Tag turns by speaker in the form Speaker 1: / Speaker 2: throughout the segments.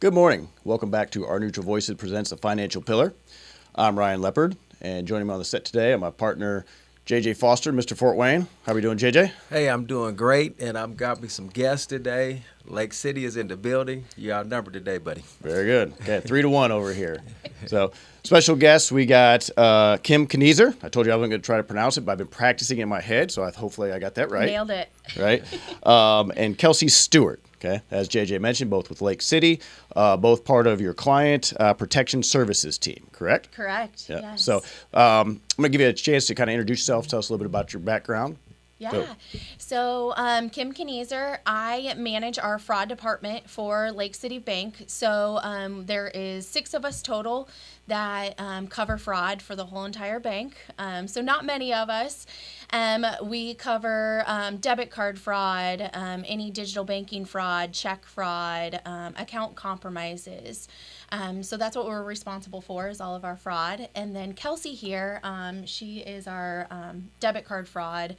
Speaker 1: Good morning. Welcome back to Our Neutral Voices Presents The Financial Pillar. I'm Ryan Leopard, and joining me on the set today, I'm my partner, JJ Foster, Mr. Fort Wayne. How are we doing, JJ?
Speaker 2: Hey, I'm doing great, and I've got me some guests today. Lake City is in the building. You're outnumbered today, buddy.
Speaker 1: Very good. Okay, 3-1 over here. So, special guests, we got Kim Knoerzer. I told you I wasn't going to try to pronounce it, but I've been practicing in my head, so hopefully I got that right.
Speaker 3: Nailed it.
Speaker 1: Right? And Kelsey Stewart. Okay, as JJ mentioned, both with Lake City, both part of your client protection services team, correct?
Speaker 3: Correct.
Speaker 1: Yeah.
Speaker 3: Yes.
Speaker 1: So I'm going to give you a chance to kind of introduce yourself, tell us a little bit about your background.
Speaker 3: Yeah. So Kim Knoerzer, I manage our fraud department for Lake City Bank. So there is 6 of us total that cover fraud for the whole entire bank. So not many of us. We cover debit card fraud, any digital banking fraud, check fraud, account compromises. So that's what we're responsible for, is all of our fraud. And then Kelsey here, she is our debit card fraud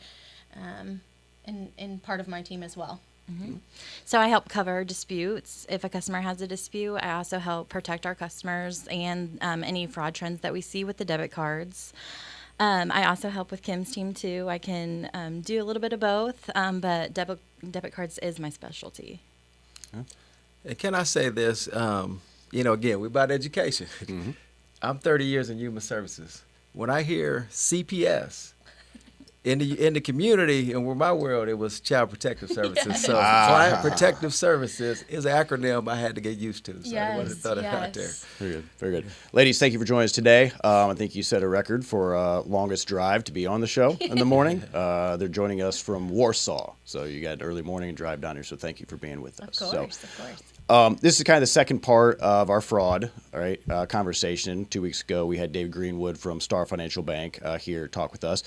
Speaker 3: and part of my team as well.
Speaker 4: Mm-hmm. So I help cover disputes. If a customer has a dispute, I also help protect our customers and any fraud trends that we see with the debit cards. I also help with Kim's team too. I can do a little bit of both, but debit cards is my specialty.
Speaker 2: And can I say this? Again, we're about education. Mm-hmm. I'm 30 years in human services. When I hear CPS, in the community and where my world, it was Child Protective Services. Yes. So Client Protective Services is an acronym I had to get used to. So I wanted to throw that out there.
Speaker 1: Very good. Very good. Ladies, thank you for joining us today. I think you set a record for longest drive to be on the show in the morning. They're joining us from Warsaw. So you got an early morning drive down here. So thank you for being with us.
Speaker 3: Of course.
Speaker 1: This is kind of the second part of our fraud, conversation. 2 weeks ago, we had Dave Greenwood from Star Financial Bank here talk with us.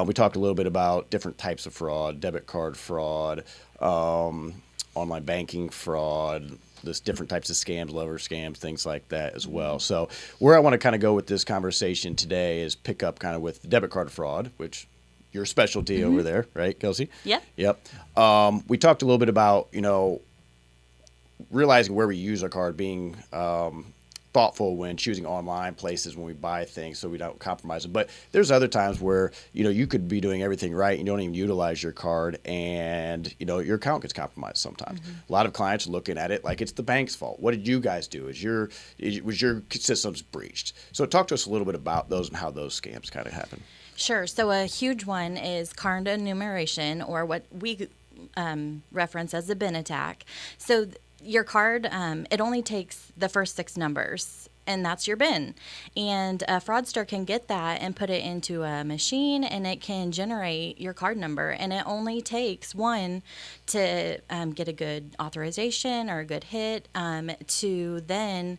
Speaker 1: We talked a little bit about different types of fraud, debit card fraud, online banking fraud, this different types of scams, lover scams, things like that as well. So where I want to kind of go with this conversation today is pick up kind of with debit card fraud, which your specialty over there, right, Kelsey?
Speaker 4: Yep.
Speaker 1: Yep. We talked a little bit about, realizing where we use our card, being thoughtful when choosing online places when we buy things so we don't compromise them. But there's other times where, you could be doing everything right and you don't even utilize your card and, your account gets compromised sometimes. Mm-hmm. A lot of clients are looking at it like it's the bank's fault. What did you guys do? Was your systems breached? So talk to us a little bit about those and how those scams kind of happen.
Speaker 4: Sure. So a huge one is card enumeration, or what we reference as a bin attack. So your card, it only takes the first 6 numbers, and that's your bin. And a fraudster can get that and put it into a machine, and it can generate your card number. And it only takes one to get a good authorization or a good hit to then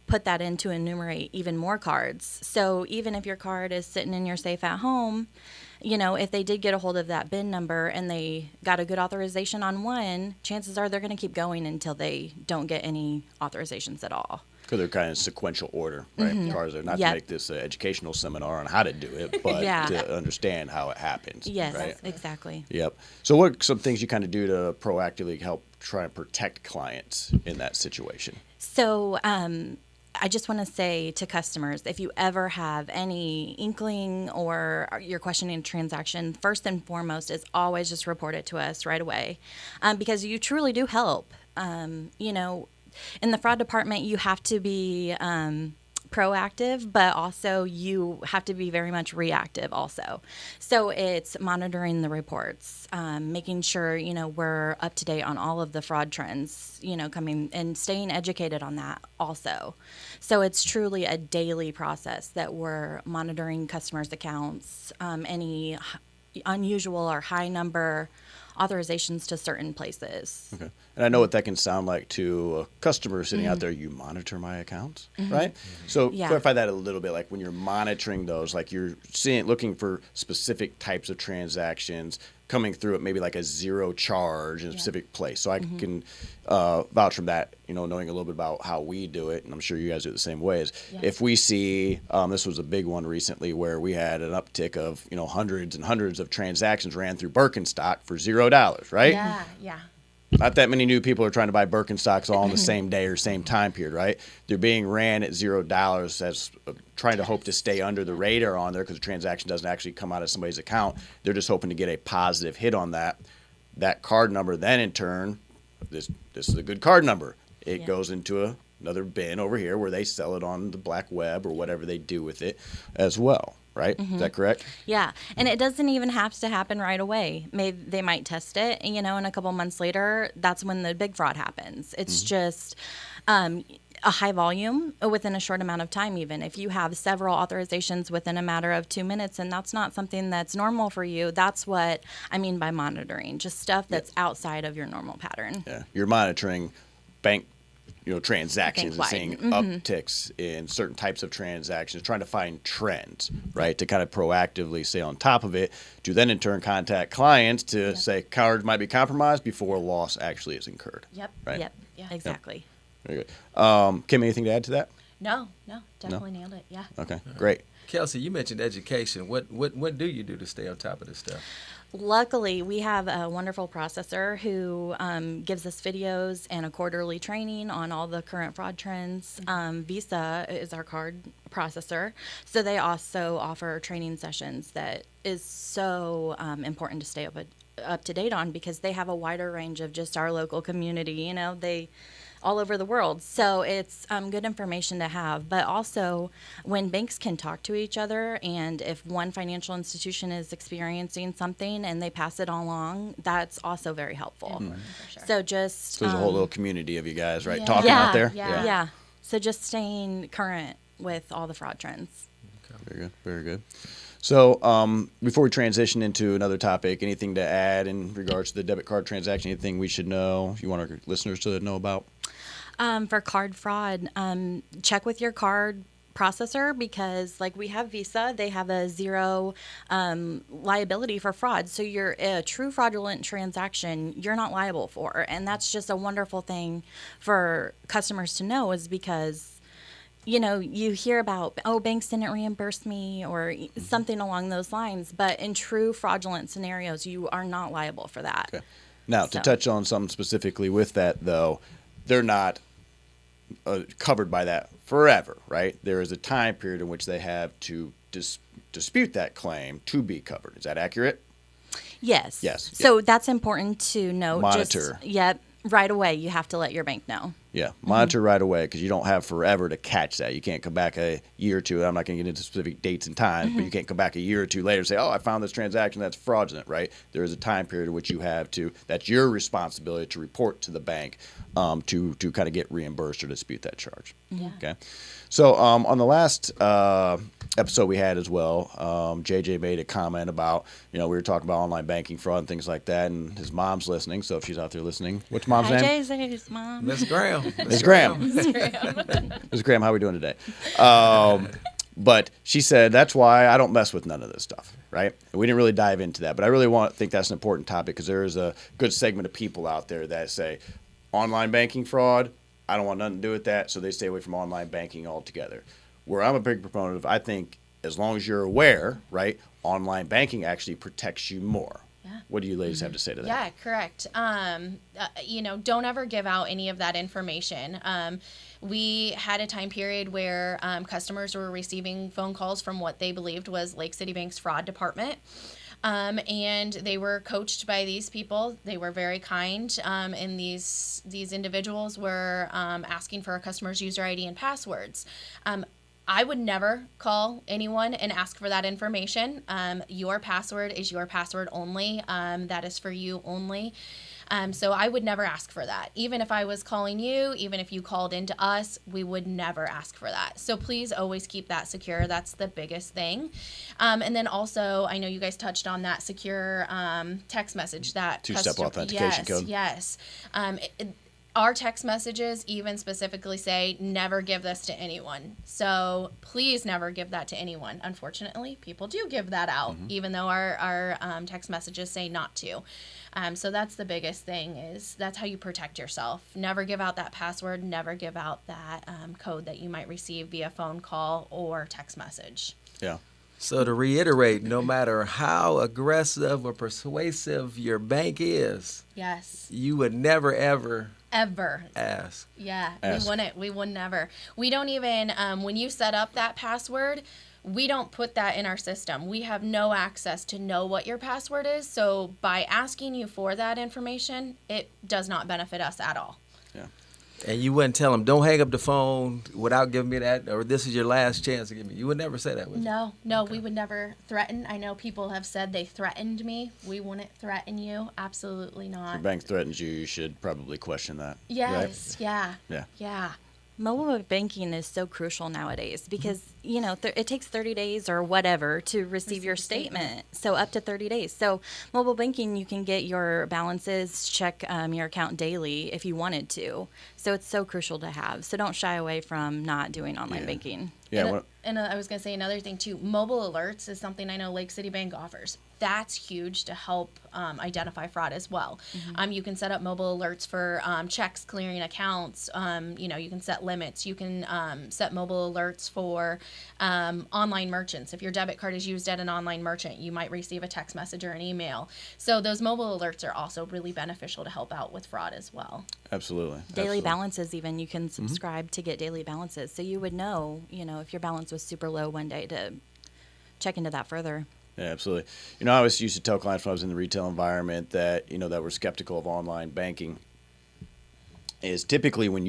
Speaker 4: put that in to enumerate even more cards. So even if your card is sitting in your safe at home, if they did get a hold of that BIN number and they got a good authorization on one, chances are they're going to keep going until they don't get any authorizations at all.
Speaker 1: Because they're kind of sequential order, right?
Speaker 4: Mm-hmm.
Speaker 1: Cards are not to make this educational seminar on how to do it, but to understand how it happens.
Speaker 4: Yes,
Speaker 1: right?
Speaker 4: Exactly.
Speaker 1: Yep. So what are some things you kind of do to proactively help try and protect clients in that situation?
Speaker 4: So I just want to say to customers, if you ever have any inkling or you're questioning a transaction, first and foremost is always just report it to us right away, because you truly do help. In the fraud department, you have to be proactive, but also you have to be very much reactive also. So it's monitoring the reports, making sure, we're up to date on all of the fraud trends, coming and staying educated on that also. So it's truly a daily process that we're monitoring customers' accounts, any unusual or high number authorizations to certain places.
Speaker 1: Okay. And I know what that can sound like to a customer sitting out there. You monitor my accounts, right? Mm-hmm. So clarify that a little bit. Like when you're monitoring those, like you're looking for specific types of transactions coming through at maybe like a zero charge in a specific place. So I can vouch from that, knowing a little bit about how we do it, and I'm sure you guys do it the same way. Is if we see, this was a big one recently where we had an uptick of, hundreds and hundreds of transactions ran through Birkenstock for $0, right?
Speaker 3: Yeah.
Speaker 1: not that many new people are trying to buy Birkenstocks all in the same day or same time period, right? They're being ran at $0 as trying to hope to stay under the radar on there because the transaction doesn't actually come out of somebody's account. They're just hoping to get a positive hit on that. That card number then in turn, this is a good card number. It goes into another bin over here where they sell it on the black web or whatever they do with it as well. Right? Is that correct?
Speaker 4: Yeah. And it doesn't even have to happen right away. Maybe they might test it, and a couple months later, that's when the big fraud happens. It's just a high volume within a short amount of time, even. If you have several authorizations within a matter of 2 minutes, and that's not something that's normal for you, that's what I mean by monitoring. Just stuff that's outside of your normal pattern.
Speaker 1: Yeah. You're monitoring bank transactions and
Speaker 4: Bank-wide.
Speaker 1: seeing upticks in certain types of transactions, trying to find trends, right, to kind of proactively stay on top of it, to then in turn contact clients to say cards might be compromised before a loss actually is incurred.
Speaker 3: Yep.
Speaker 1: Right?
Speaker 4: Yep.
Speaker 3: Yeah.
Speaker 4: Exactly.
Speaker 1: Very good. Kim, anything to add to that?
Speaker 3: No, definitely nailed it. Yeah.
Speaker 1: Okay, great.
Speaker 2: Kelsey, you mentioned education. What do you do to stay on top of this stuff?
Speaker 4: Luckily, we have a wonderful processor who gives us videos and a quarterly training on all the current fraud trends. Visa is our card processor, so they also offer training sessions that is so important to stay up to date on because they have a wider range of just our local community. They all over the world. So it's good information to have. But also, when banks can talk to each other, and if one financial institution is experiencing something and they pass it along, that's also very helpful.
Speaker 3: For sure.
Speaker 4: So just
Speaker 1: So there's a whole little community of you guys, right,
Speaker 3: Yeah.
Speaker 1: talking out there?
Speaker 3: Yeah.
Speaker 4: So just staying current with all the fraud trends.
Speaker 1: Very good. Very good. So before we transition into another topic, anything to add in regards to the debit card transaction? Anything we should know, you want our listeners to know about?
Speaker 4: For card fraud, check with your card processor because like we have Visa, they have a zero liability for fraud. So you're a true fraudulent transaction, you're not liable for. And that's just a wonderful thing for customers to know is because you hear about, banks didn't reimburse me or something along those lines. But in true fraudulent scenarios, you are not liable for that.
Speaker 1: Okay. Now, to touch on something specifically with that, though, they're not covered by that forever, right? There is a time period in which they have to dispute that claim to be covered. Is that accurate?
Speaker 4: Yes.
Speaker 1: Yes.
Speaker 4: So that's important to note.
Speaker 1: Monitor.
Speaker 4: Right away, you have to let your bank know.
Speaker 1: Yeah, monitor right away because you don't have forever to catch that. You can't come back a year or two. I'm not going to get into specific dates and times, but you can't come back a year or two later and say, I found this transaction that's fraudulent, right? There is a time period in which you have to, that's your responsibility to report to the bank to kind of get reimbursed or dispute that charge.
Speaker 3: Yeah.
Speaker 1: Okay. So on the last episode we had as well, JJ made a comment about, we were talking about online banking fraud and things like that, and his mom's listening. So if she's out there listening, what's your mom's name?
Speaker 4: JJ's mom.
Speaker 2: Miss Graham.
Speaker 1: Miss Graham. Miss Graham, how we doing today? But she said, that's why I don't mess with none of this stuff, right? And we didn't really dive into that, but I really think that's an important topic because there is a good segment of people out there that say, online banking fraud, I don't want nothing to do with that, so they stay away from online banking altogether. Where I'm a big proponent of, I think as long as you're aware, right, online banking actually protects you more.
Speaker 3: Yeah.
Speaker 1: What do you ladies have to say to that?
Speaker 3: Yeah, correct. Don't ever give out any of that information. We had a time period where customers were receiving phone calls from what they believed was Lake City Bank's fraud department. And they were coached by these people. They were very kind, and these individuals were asking for a customer's user ID and passwords. I would never call anyone and ask for that information. Your password is your password only. That is for you only. So I would never ask for that. Even if I was calling you, even if you called into us, we would never ask for that. So please always keep that secure. That's the biggest thing. And then also, I know you guys touched on that secure text message. That
Speaker 1: Two-step authentication code.
Speaker 3: Yes. Our text messages even specifically say, never give this to anyone. So please never give that to anyone. Unfortunately, people do give that out, even though our text messages say not to. So that's the biggest thing is that's how you protect yourself. Never give out that password. Never give out that code that you might receive via phone call or text message.
Speaker 1: Yeah.
Speaker 2: So to reiterate, no matter how aggressive or persuasive your bank is,
Speaker 3: Yes.
Speaker 2: you would never ever
Speaker 3: Ever.
Speaker 2: ask.
Speaker 3: Yeah,
Speaker 1: Ask.
Speaker 3: we wouldn't. We would never. We don't even, when you set up that password, we don't put that in our system. We have no access to know what your password is. So by asking you for that information, it does not benefit us at all.
Speaker 1: Yeah.
Speaker 2: And you wouldn't tell them, don't hang up the phone without giving me that, or this is your last chance to give me. You would never say that, would you?
Speaker 3: No, we would never threaten. I know people have said they threatened me. We wouldn't threaten you. Absolutely
Speaker 1: If
Speaker 3: not.
Speaker 1: your bank threatens you, you should probably question that.
Speaker 3: Yes, yeah.
Speaker 1: Yeah.
Speaker 3: Yeah.
Speaker 4: Mobile banking is so crucial nowadays because, you know, it takes 30 days or whatever to receive your statement. So up to 30 days. So mobile banking, you can get your balances, check your account daily if you wanted to. So it's so crucial to have. So don't shy away from not doing online banking.
Speaker 1: Yeah.
Speaker 3: And I was going to say another thing too. Mobile alerts is something I know Lake City Bank offers. That's huge to help identify fraud as well. You can set up mobile alerts for checks clearing accounts. You can set limits. You can set mobile alerts for online merchants. If your debit card is used at an online merchant, you might receive a text message or an email. So those mobile alerts are also really beneficial to help out with fraud as well.
Speaker 1: Absolutely.
Speaker 4: Daily balances, even you can subscribe to get daily balances. So you would know, if your balance was super low one day to check into that further.
Speaker 1: Yeah, absolutely. I always used to tell clients when I was in the retail environment that, that were skeptical of online banking is typically when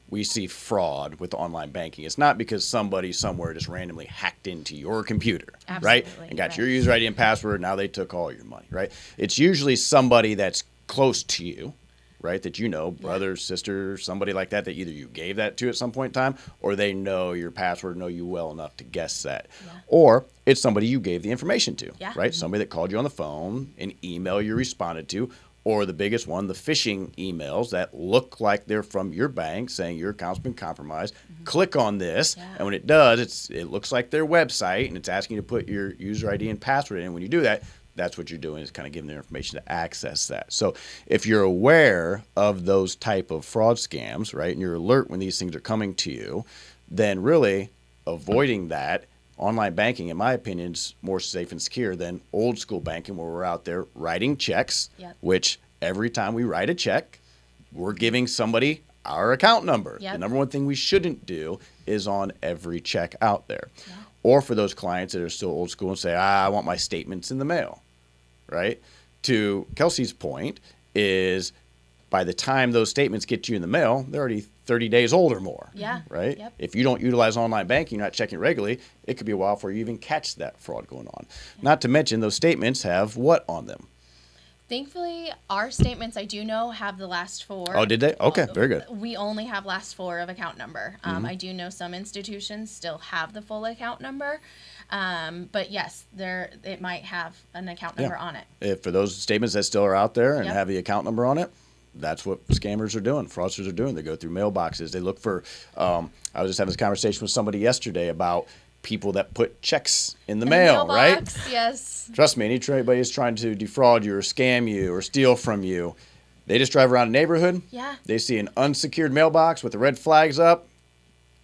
Speaker 1: we see fraud with online banking, it's not because somebody somewhere just randomly hacked into your computer, right?
Speaker 3: Absolutely,
Speaker 1: And got
Speaker 3: right.
Speaker 1: your user ID and password. Now they took all your money, right? It's usually somebody that's close to you, right? That brother, sister, somebody like that either you gave that to at some point in time, or they know your password, know you well enough to guess that.
Speaker 3: Yeah.
Speaker 1: Or it's somebody you gave the information to,
Speaker 3: Yeah.
Speaker 1: right? Somebody that called you on the phone, an email you responded to, or the biggest one, the phishing emails that look like they're from your bank saying your account's been compromised. Click on this,
Speaker 3: Yeah.
Speaker 1: and when it does, it looks like their website, and it's asking you to put your user ID and password in. When you do that, that's what you're doing is kind of giving them information to access that. So if you're aware of those type of fraud scams, right, and you're alert when these things are coming to you, then really avoiding that. Online banking, in my opinion, is more safe and secure than old school banking where we're out there writing checks,
Speaker 3: Yep.
Speaker 1: which every time we write a check, we're giving somebody our account number.
Speaker 3: Yep.
Speaker 1: The number one thing we shouldn't do is on every check out there.
Speaker 3: Yeah.
Speaker 1: Or for those clients that are still old school and say, I want my statements in the mail, right? To Kelsey's point is by the time those statements get to you in the mail, they're already 30 days old or more.
Speaker 3: Yeah.
Speaker 1: Right?
Speaker 3: Yep.
Speaker 1: If you don't utilize online banking, you're not checking regularly, it could be a while before you even catch that fraud going on. Not to mention those statements have what on them?
Speaker 3: Thankfully, our statements, I do know, have the last four.
Speaker 1: Oh, did they? Okay, very good.
Speaker 3: We only have last four of account number. I do know some institutions still have the full account number. But yes, it might have an account number on it.
Speaker 1: If for those statements that still are out there and
Speaker 3: Yep.
Speaker 1: have the account number on it, that's what scammers are doing. Fraudsters are doing. They go through mailboxes. They look for. I was just having this conversation with somebody yesterday about people that put checks in the mail, right?
Speaker 3: Mailbox, yes.
Speaker 1: Trust me, anybody is trying to defraud you or scam you or steal from you, they just drive around a neighborhood.
Speaker 3: Yeah.
Speaker 1: They see an unsecured mailbox with the red flags up.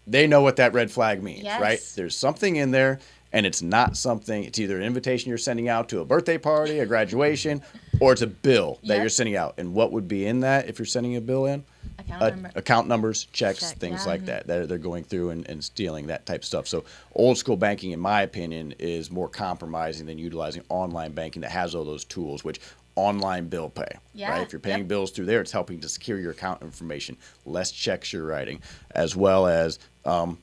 Speaker 1: They know what that red flag means,
Speaker 3: Yes.
Speaker 1: right? There's something in there, and it's not something. It's either an invitation you're sending out to a birthday party, a graduation, or it's a bill that
Speaker 3: Yep.
Speaker 1: you're sending out. And what would be in that if you're sending a bill in?
Speaker 3: Account number.
Speaker 1: Account numbers, checks,
Speaker 4: Check,
Speaker 1: things
Speaker 4: yeah.
Speaker 1: like that. They're going through and stealing that type of stuff. So old school banking, in my opinion, is more compromising than utilizing online banking that has all those tools, which online bill pay.
Speaker 3: Yeah,
Speaker 1: Right? If you're paying
Speaker 3: yep.
Speaker 1: bills through there, it's helping to secure your account information, less checks you're writing, as well as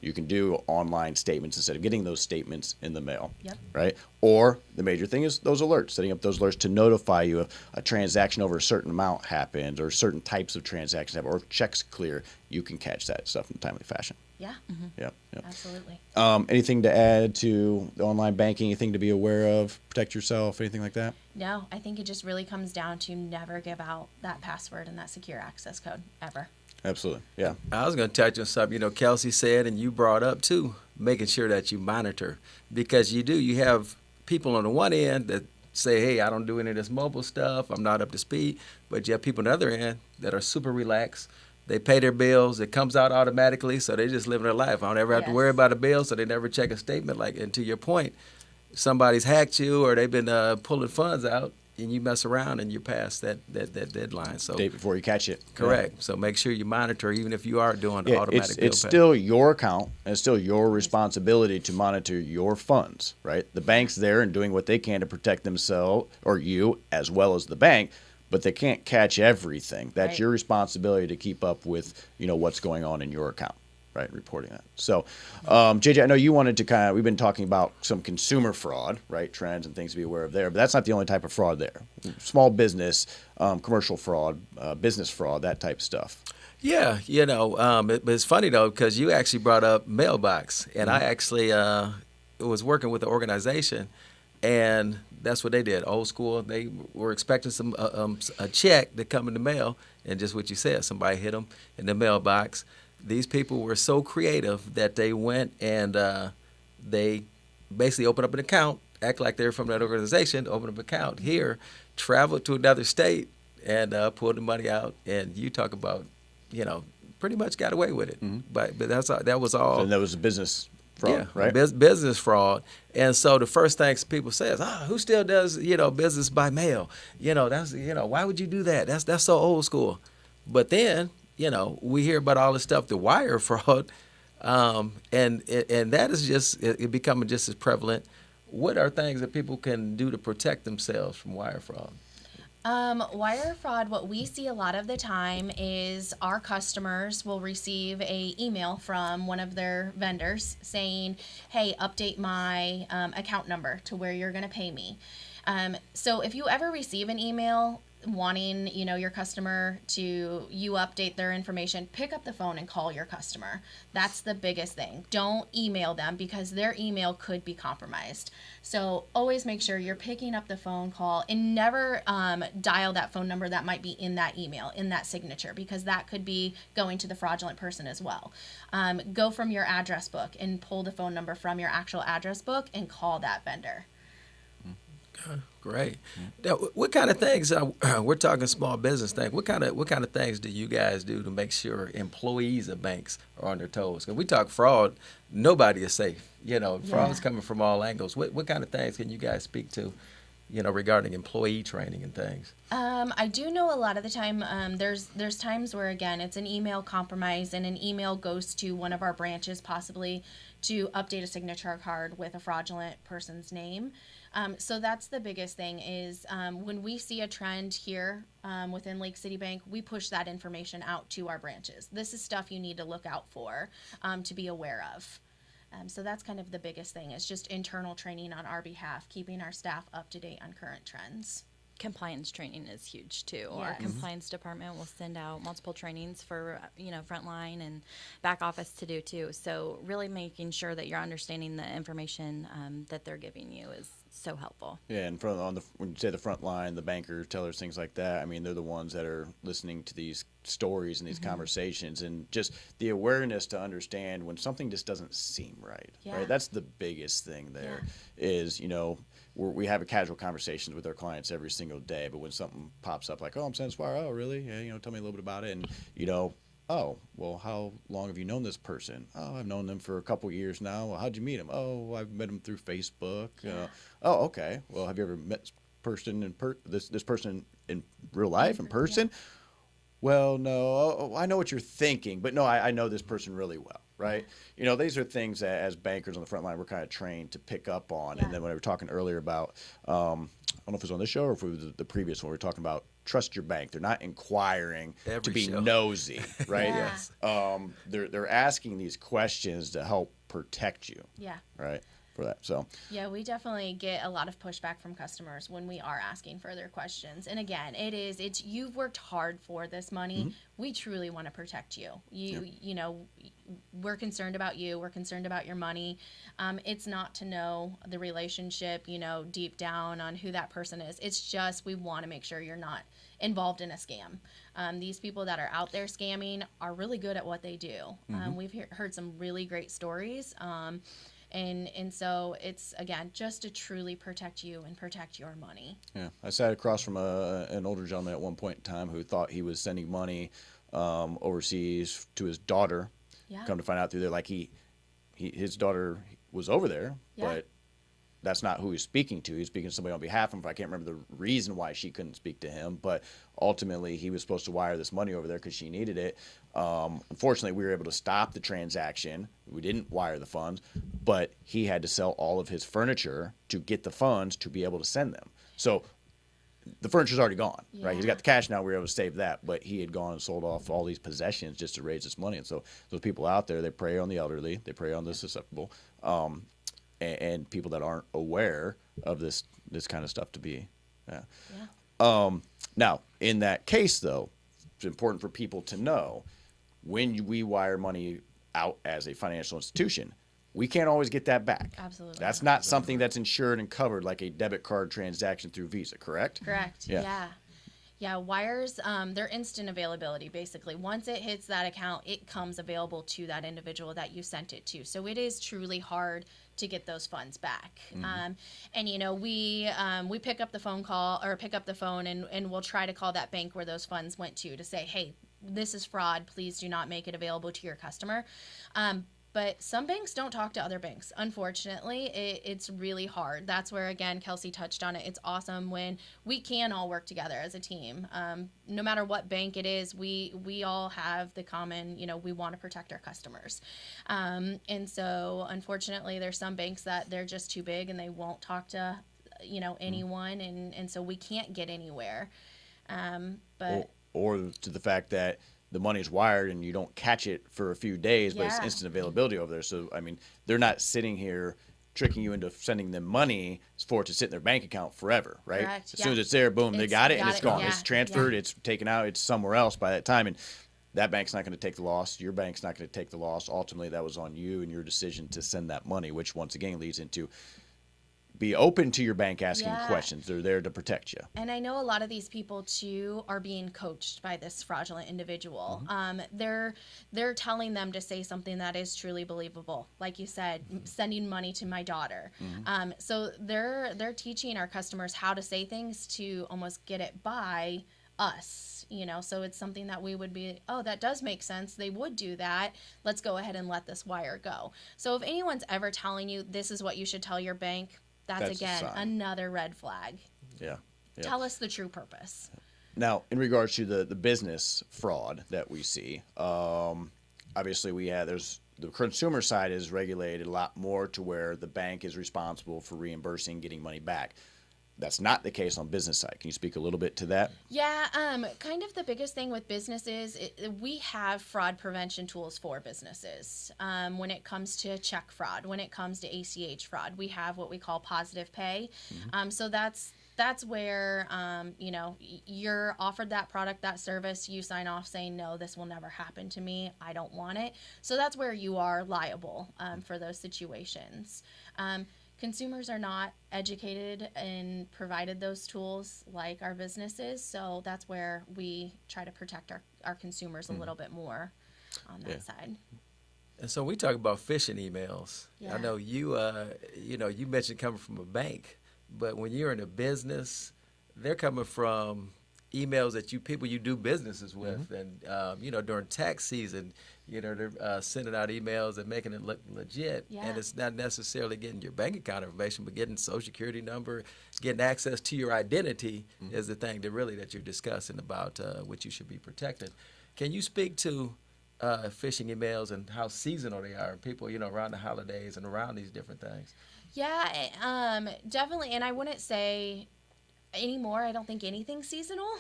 Speaker 1: you can do online statements instead of getting those statements in the mail.
Speaker 3: Yep.
Speaker 1: Right? Or the major thing is those alerts, setting up those alerts to notify you if a transaction over a certain amount happens or certain types of transactions happen or checks clear. You can catch that stuff in a timely fashion.
Speaker 3: Yeah,
Speaker 1: Yep. Yep.
Speaker 3: absolutely.
Speaker 1: Anything to add to the online banking? Anything to be aware of? Protect yourself? Anything like that?
Speaker 3: No, I think it just really comes down to never give out that password and that secure access code ever.
Speaker 1: Absolutely. Yeah.
Speaker 2: I was going to touch on something, Kelsey said, and you brought up too, making sure that you monitor. Because you have people on the one end that say, hey, I don't do any of this mobile stuff, I'm not up to speed. But you have people on the other end that are super relaxed. They pay their bills. It comes out automatically, so they just living their life. I don't ever have to worry about a bill, so they never check a statement. And to your point, if somebody's hacked you or they've been pulling funds out, and you mess around and you're past that deadline. So
Speaker 1: day before you catch it.
Speaker 2: Correct. Yeah. So make sure you monitor, even if you are doing the automatic bill
Speaker 1: it's
Speaker 2: pay.
Speaker 1: still your account, and it's still your responsibility to monitor your funds, right? The bank's there and doing what they can to protect themselves, or you, as well as the bank, but they can't catch everything. That's your responsibility to keep up with, what's going on in your account, right? Reporting that. So, JJ, I know you wanted to we've been talking about some consumer fraud, right? Trends and things to be aware of there, but that's not the only type of fraud there. Small business, commercial fraud, business fraud, that type of stuff.
Speaker 2: Yeah, but it's funny though, because you actually brought up mailbox, and I actually was working with the organization, and that's what they did. Old school. They were expecting a check to come in the mail, and just what you said, somebody hit them in the mailbox. These people were so creative that they went and they basically opened up an account, act like they're from that organization, opened up an account here, traveled to another state, and pulled the money out. And you talk about, pretty much got away with it. Mm-hmm. But that was all.
Speaker 1: And that was a business fraud, right?
Speaker 2: Business fraud. And so the first thing people say is, who still does, business by mail? That's, why would you do that? That's so old school. But then, we hear about all this stuff, the wire fraud, and that is just it becoming just as prevalent. What are things that people can do to protect themselves from wire fraud?
Speaker 3: Wire fraud, what we see a lot of the time is our customers will receive a email from one of their vendors saying, hey, update my account number to where you're going to pay me. So if you ever receive an email wanting, your customer to update their information, pick up the phone and call your customer. That's the biggest thing. Don't email them because their email could be compromised. So always make sure you're picking up the phone call, and never dial that phone number that might be in that email, in that signature, because that could be going to the fraudulent person as well. Go from your address book and pull the phone number from your actual address book and call that vendor.
Speaker 2: Great. Now, what kind of things? We're talking small business thing. What kind of things do you guys do to make sure employees of banks are on their toes? Because we talk fraud, nobody is safe. Fraud is coming from all angles. What kind of things can you guys speak to, regarding employee training and things?
Speaker 3: I do know a lot of the time there's times where, again, it's an email compromise and an email goes to one of our branches possibly to update a signature card with a fraudulent person's name. So that's the biggest thing is when we see a trend here within Lake City Bank, we push that information out to our branches. This is stuff you need to look out for, to be aware of. So that's kind of the biggest thing is just internal training on our behalf, keeping our staff up to date on current trends.
Speaker 4: Compliance training is huge too.
Speaker 3: Yes.
Speaker 4: Our compliance department will send out multiple trainings for frontline and back office to do too. So really making sure that you're understanding the information that they're giving you is so helpful.
Speaker 1: Yeah, and when you say the front line, the bankers, tellers, things like that, I mean, they're the ones that are listening to these stories and these conversations, and just the awareness to understand when something just doesn't seem right.
Speaker 3: Yeah.
Speaker 1: Right? That's the biggest thing there is, we have a casual conversations with our clients every single day, but when something pops up like, oh, I'm sending this wire, oh, really? Yeah, tell me a little bit about it. And, oh, well, how long have you known this person? Oh, I've known them for a couple years now. Well, how'd you meet them? Oh, I've met them through Facebook. Oh, okay. Well, have you ever met this person in real life, in person?
Speaker 3: Yeah.
Speaker 1: Well, no. I know what you're thinking, but no, I know this person really well, right? These are things that as bankers on the front line, we're kind of trained to pick up on. Yeah. And then when we were talking earlier about, I don't know if it was on this show or if it was the previous one, we were talking about trust your bank. They're not inquiring to be nosy, right?
Speaker 3: Yeah.
Speaker 2: Yes.
Speaker 1: They're asking these questions to help protect you.
Speaker 3: Yeah.
Speaker 1: Right. For that. So
Speaker 3: yeah, we definitely get a lot of pushback from customers when we are asking further questions. And again, it's you've worked hard for this money. Mm-hmm. We truly want to protect you. We're concerned about you. We're concerned about your money. It's not to know the relationship, deep down on who that person is. It's just we want to make sure you're not involved in a scam. These people that are out there scamming are really good at what they do. Mm-hmm. We've heard some really great stories. And so it's, again, just to truly protect you and protect your money.
Speaker 1: Yeah. I sat across from an older gentleman at one point in time who thought he was sending money overseas to his daughter.
Speaker 3: Yeah.
Speaker 1: Come to find out through there, like his daughter was over there,
Speaker 3: Yeah.
Speaker 1: but that's not who he's speaking to. He's speaking to somebody on behalf of him. I can't remember the reason why she couldn't speak to him, but ultimately he was supposed to wire this money over there because she needed it. Unfortunately, we were able to stop the transaction. We didn't wire the funds, but he had to sell all of his furniture to get the funds to be able to send them. So the furniture's already gone, right? He's
Speaker 3: Yeah.
Speaker 1: got the cash now. We were able to save that, but he had gone and sold off all these possessions just to raise this money. And so those people out there, they prey on the elderly, they prey on the susceptible, and people that aren't aware of this kind of stuff to be. Yeah. Now, in that case, though, it's important for people to know when we wire money out as a financial institution, we can't always get that back.
Speaker 3: Absolutely.
Speaker 1: That's not something that's insured and covered like a debit card transaction through Visa, correct?
Speaker 3: Correct.
Speaker 1: Yeah.
Speaker 3: Yeah. Yeah, wires, they're instant availability, basically. Once it hits that account, it comes available to that individual that you sent it to. So it is truly hard to get those funds back. And, you know, we pick up the phone call or pick up the phone and we'll try to call that bank where those funds went to say, hey, this is fraud. Please do not make it available to your customer. But some banks don't talk to other banks. Unfortunately, it's really hard. That's where, again, Kelsey touched on it. It's awesome when we can all work together as a team. No matter what bank it is, we all have the common, you know, we want to protect our customers. And so, unfortunately, there's some banks that they're just too big and they won't talk to, you know, anyone. And so we can't get anywhere. But
Speaker 1: Or to the fact that the money's wired and you don't catch it for a few days, but it's
Speaker 3: Yeah.
Speaker 1: instant availability over there. So, I mean, they're not sitting here tricking you into sending them money for it to sit in their bank account forever, right?
Speaker 3: Correct,
Speaker 1: As soon as
Speaker 3: yeah.
Speaker 1: it's there, boom, they got it and it's gone.
Speaker 3: yeah,
Speaker 1: It's transferred,
Speaker 3: yeah.
Speaker 1: it's taken out, it's somewhere else by that time. And that bank's not going to take the loss. Your bank's not going to take the loss. Ultimately, that was on you and your decision to send that money, which once again leads into be open to your bank asking
Speaker 3: Yeah.
Speaker 1: questions. They're there to protect you.
Speaker 3: And I know a lot of these people too are being coached by this fraudulent individual. They're telling them to say something that is truly believable, like you said, sending money to my daughter. So they're teaching our customers how to say things to almost get it by us, you know. So it's something that we would be, oh, that does make sense. They would do that. Let's go ahead and let this wire go. So if anyone's ever telling you this is what you should tell your bank, that's
Speaker 1: That's a
Speaker 3: again
Speaker 1: sign.
Speaker 3: another red flag.
Speaker 1: Yeah. Yeah.
Speaker 3: Tell us the true purpose.
Speaker 1: Now, in regards to the business fraud that we see, obviously there's the consumer side is regulated a lot more to where the bank is responsible for reimbursing, getting money back. That's not the case on business side. Can you speak a little bit to that?
Speaker 3: Yeah, kind of the biggest thing with businesses, we have fraud prevention tools for businesses. When it comes to check fraud, when it comes to ACH fraud, we have what we call positive pay. So that's where, you know, you're offered that product, that service, you sign off saying, no, this will never happen to me. I don't want it. So that's where you are liable for those situations. Consumers are not educated and provided those tools like our businesses. So that's where we try to protect our consumers a little bit more on that side.
Speaker 2: And so we talk about phishing emails.
Speaker 3: Yeah.
Speaker 2: I know you, you mentioned coming from a bank, but when you're in a business, they're coming from emails that people you do businesses with, and during tax season, they're sending out emails and making it look legit,
Speaker 3: Yeah.
Speaker 2: and it's not necessarily getting your bank account information, but getting social security number, getting access to your identity is the thing that you're discussing about which you should be protected. Can you speak to phishing emails and how seasonal they are? People, around the holidays and around these different things.
Speaker 3: Yeah, definitely. And I wouldn't say anymore. I don't think anything's seasonal.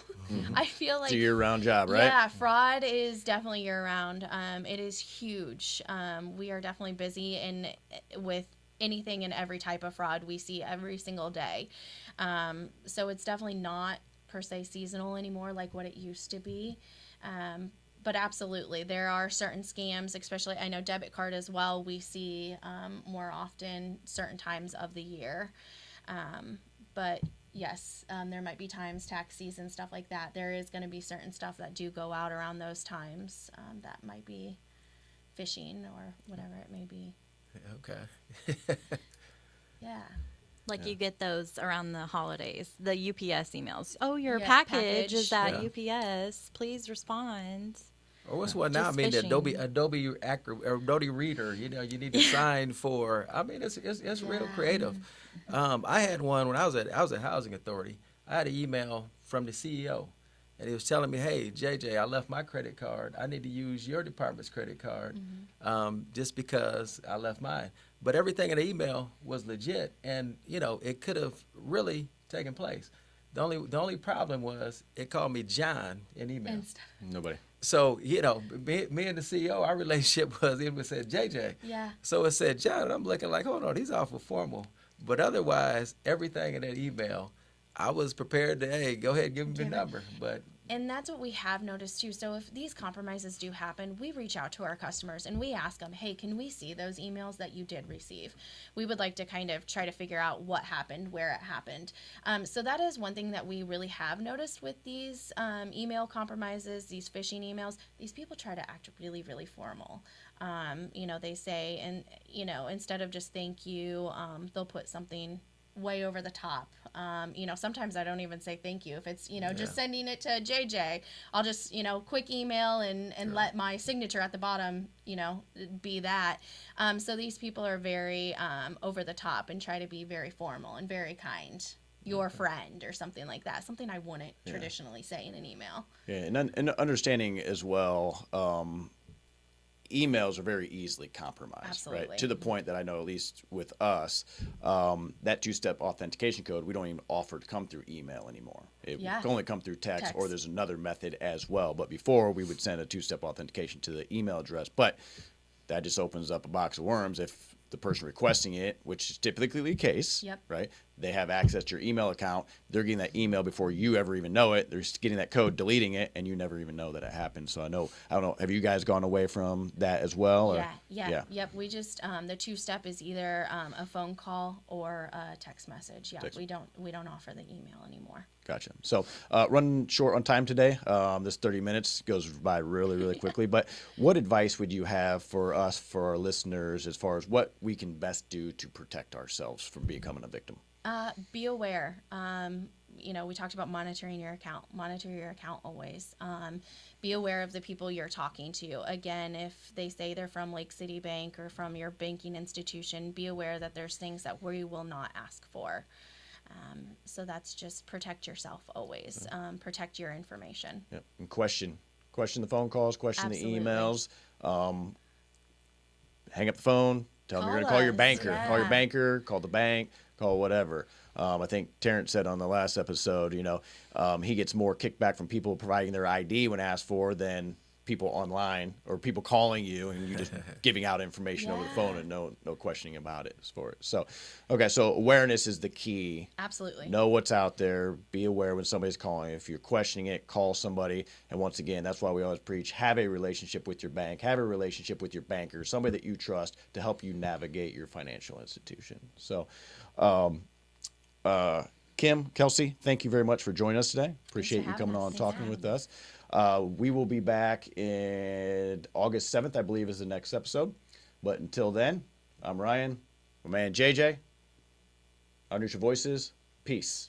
Speaker 3: I feel like
Speaker 1: It's a year-round job, right?
Speaker 3: Yeah, fraud is definitely year-round. It is huge. We are definitely busy with anything and every type of fraud we see every single day. So it's definitely not per se seasonal anymore like what it used to be. But absolutely, there are certain scams, especially I know debit card as well, we see more often certain times of the year. But yes, there might be times, tax season, stuff like that. There is going to be certain stuff that do go out around those times that might be phishing or whatever it may be.
Speaker 2: Okay.
Speaker 3: Yeah.
Speaker 4: Like you get those around the holidays, the UPS emails. Oh, your
Speaker 3: Yeah,
Speaker 4: package is
Speaker 3: package.
Speaker 4: at UPS. Please respond.
Speaker 2: Or what's one now?
Speaker 4: Just
Speaker 2: I mean, the
Speaker 4: phishing.
Speaker 2: Adobe Reader. You know, you need to sign for. I mean, it's real creative. I had one when I was at Housing Authority. I had an email from the CEO, and he was telling me, "Hey, JJ, I left my credit card. I need to use your department's credit card, just because I left mine." But everything in the email was legit, and you know, it could have really taken place. The only problem was it called me John in email.
Speaker 3: And stuff.
Speaker 1: Nobody.
Speaker 2: So, you know, me and the CEO, our relationship was, it would say JJ.
Speaker 3: Yeah.
Speaker 2: So it said John, and I'm looking like, hold on, he's awful formal. But otherwise, everything in that email, I was prepared to, hey, go ahead, give him your number. But
Speaker 3: And that's what we have noticed too. So if these compromises do happen, we reach out to our customers and we ask them, hey, can we see those emails that you did receive? We would like to kind of try to figure out what happened, where it happened. So that is one thing that we really have noticed with these email compromises, these phishing emails. These people try to act really, really formal. You know, they say, and, you know, instead of just thank you, they'll put something way over the top. You know, sometimes I don't even say thank you. If it's, you know, just sending it to JJ, I'll just, you know, quick email and let my signature at the bottom, you know, be that. So these people are very over the top and try to be very formal and very kind. Your friend or something like that. Something I wouldn't traditionally say in an email.
Speaker 1: Yeah, and understanding as well, emails are very easily compromised,
Speaker 3: Absolutely.
Speaker 1: right? To the point that I know, at least with us, that two-step authentication code, we don't even offer to come through email anymore. It can only come through text, or there's another method as well. But before, we would send a two-step authentication to the email address. But that just opens up a box of worms if the person requesting it, which is typically the case, right? They have access to your email account. They're getting that email before you ever even know it. They're getting that code, deleting it, and you never even know that it happened. So I don't know, have you guys gone away from that as well? Or?
Speaker 3: Yep. We just the two-step is either a phone call or a text message. We don't offer the email anymore.
Speaker 1: Gotcha. So running short on time today. This 30 minutes goes by really, really quickly. But what advice would you have for us, for our listeners, as far as what we can best do to protect ourselves from becoming a victim?
Speaker 3: Be aware. You know, we talked about monitoring your account. Monitor your account always. Be aware of the people you're talking to. Again, if they say they're from Lake City Bank or from your banking institution, be aware that there's things that we will not ask for. So that's just protect yourself always. Protect your information.
Speaker 1: Yep. And question the phone calls, question
Speaker 3: Absolutely.
Speaker 1: the emails. Hang up the phone. Tell them you're going to call your banker.
Speaker 3: Yeah.
Speaker 1: Call your banker. Call the bank. Call whatever. I think Terrence said on the last episode, you know, he gets more kickback from people providing their ID when asked for than people online or people calling you and you just giving out information over the phone and no questioning about it for it. So, okay, so awareness is the key.
Speaker 3: Absolutely.
Speaker 1: Know what's out there. Be aware when somebody's calling. If you're questioning it, call somebody. And once again, that's why we always preach, have a relationship with your bank, have a relationship with your banker, somebody that you trust to help you navigate your financial institution. So, Kim, Kelsey, thank you very much for joining us today. Appreciate you coming on and talking with us. We will be back in August 7th, I believe, is the next episode. But until then, I'm Ryan, my man JJ. Underneath your voices, peace.